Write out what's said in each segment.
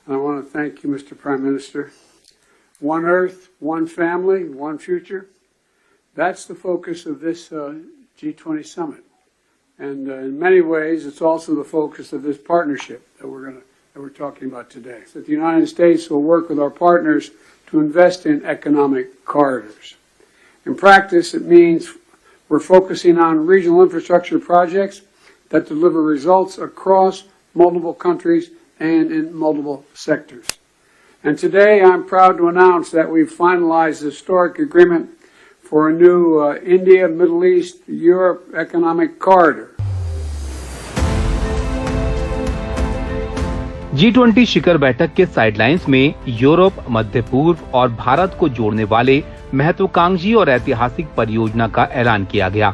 I want to thank you, Mr. Prime Minister. One Earth, one family, one future. That's the focus of this G20 summit. And in many ways, it's also the focus of this partnership that we're talking about today. That the United States will work with our partners to invest in economic corridors. In practice, it means we're focusing on regional infrastructure projects that deliver results across multiple countries and in multiple sectors. And today, I'm proud to announce that we've finalized the historic agreement for a new India, Middle East, Europe economic corridor. G20 शिखर बैठक के sidelines में Europe, मध्य पूर्व और भारत को जोड़ने वाले महत्वाकांक्षी और ऐतिहासिक परियोजना का ऐलान किया गया,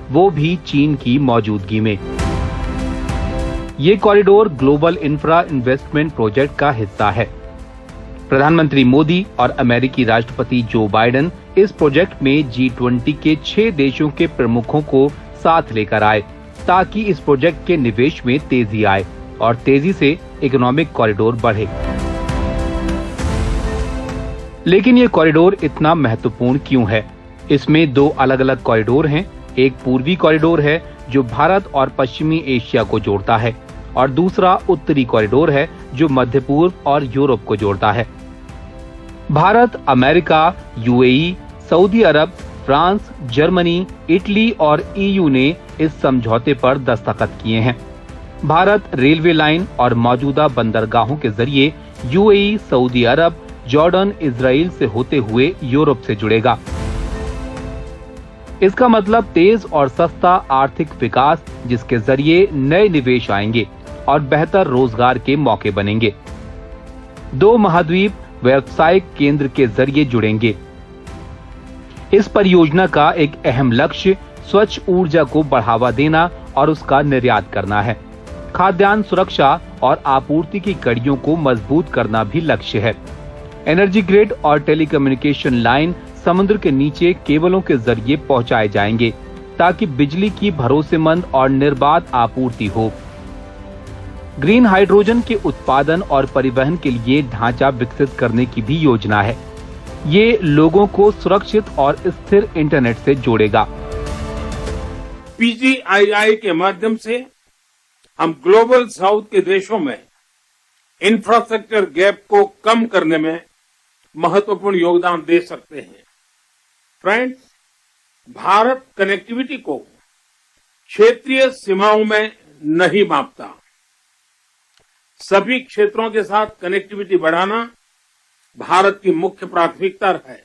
वो भी चीन की मौजूदगी में। ये corridor global infra investment project का हिस्सा है। प्रधानमंत्री मोदी और अमेरिकी राष्ट्रपति जो बाइडेन इस प्रोजेक्ट में G20 के 6 देशों के प्रमुखों को साथ लेकर आए, ताकि इस प्रोजेक्ट के निवेश में तेजी आए और तेजी से इकोनॉमिक कॉरिडोर बढ़े। लेकिन ये कॉरिडोर इतना महत्वपूर्ण क्यों है? इसमें 2 अलग-अलग कॉरिडोर हैं। एक पूर्वी कॉरिडोर है जो भारत और पश्चिमी एशिया को जोड़ता है, और दूसरा उत्तरी कॉरिडोर है जो मध्य पूर्व और यूरोप को जोड़ता है। भारत, अमेरिका, यूएई, सऊदी अरब, फ्रांस, जर्मनी, इटली और EU ने इस समझौते पर दस्तखत किए हैं। भारत रेलवे लाइन और मौजूदा बंदरगाहों के जरिए यूएई, सऊदी अरब, जॉर्डन, इजराइल से होते हुए यूरोप से जुड़ेगा। इसका मतलब तेज और सस्ता आर्थिक विकास, जिसके जरिए नए निवेश आएंगे और बेहतर रोजगार के मौके बनेंगे। 2 महाद्वीप व्यावसायिक केंद्र के जरिए जुड़ेंगे। इस परियोजना का एक अहम लक्ष्य स्वच्छ ऊर्जा को बढ़ावा देना और उसका निर्यात करना है। खाद्यान्न सुरक्षा और आपूर्ति की कड़ियों को मजबूत करना भी लक्ष्य है। एनर्जी ग्रिड और टेलीकम्युनिकेशन लाइन समुद्र के नीचे केबलों के जरिए पहुंचाए जाएंगे, ताकि बिजली की भरोसेमंद और निर्बाध आपूर्ति हो। ग्रीन हाइड्रोजन के उत्पादन और परिवहन के लिए ढांचा विकसित करने की भी योजना है। ये लोगों को सुरक्षित और स्थिर इंटरनेट से जोड़ेगा। PGII के माध्यम से हम ग्लोबल साउथ के देशों में इंफ्रास्ट्रक्चर गैप को कम करने में महत्वपूर्ण योगदान दे सकते हैं। फ्रेंड्स, भारत कनेक्टिविटी को क्षेत्रीय सीमाओं में नहीं मापता। सभी क्षेत्रों के साथ कनेक्टिविटी बढ़ाना भारत की मुख्य प्राथमिकता है।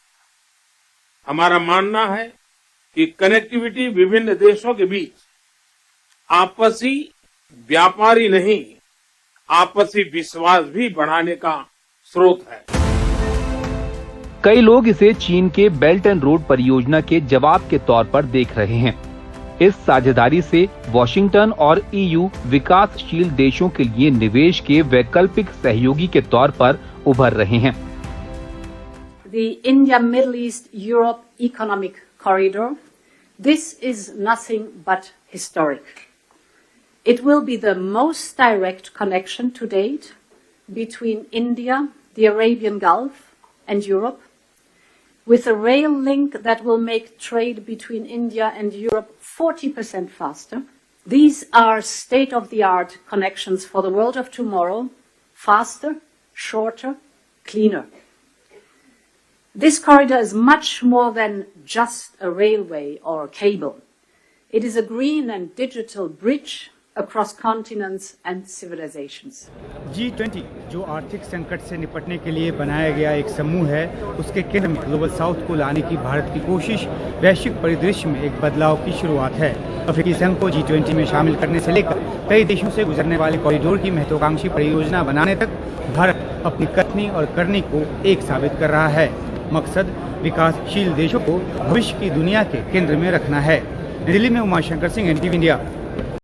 हमारा मानना है कि कनेक्टिविटी विभिन्न देशों के बीच आपसी व्यापार ही नहीं, आपसी विश्वास भी बढ़ाने का स्रोत है। कई लोग इसे चीन के बेल्ट एंड रोड परियोजना के जवाब के तौर पर देख रहे हैं। इस साझेदारी से वॉशिंगटन और EU विकासशील देशों के लिए निवेश के वैकल्पिक सहयोगी के तौर पर उभर रहे हैं। The India, Middle East, Europe economic corridor. This is nothing but historic. It will be the most direct connection to date between India, the Arabian Gulf, and Europe, with a rail link that will make trade between India and Europe 40% faster. These are state-of-the-art connections for the world of tomorrow, faster, shorter, cleaner. This corridor is much more than just a railway or a cable. It is a green and digital bridge across continents and civilizations. G20 जो आर्थिक संकट से निपटने के लिए बनाया गया एक समूह है, उसके केंद्र में ग्लोबल साउथ को लाने की भारत की कोशिश वैश्विक परिदृश्य में एक बदलाव की शुरुआत है। अफ्रीकी संघ को G20 में शामिल करने से लेकर कई देशों से गुजरने वाले कॉरिडोर की महत्वाकांक्षी परियोजना बनाने तक भारत अपनी कथनी और करनी को एक साबित कर रहा है। मकसद विकासशील देशों को भविष्य की दुनिया के केंद्र में रखना है। दिल्ली में उमाशंकर सिंह, NTV इंडिया।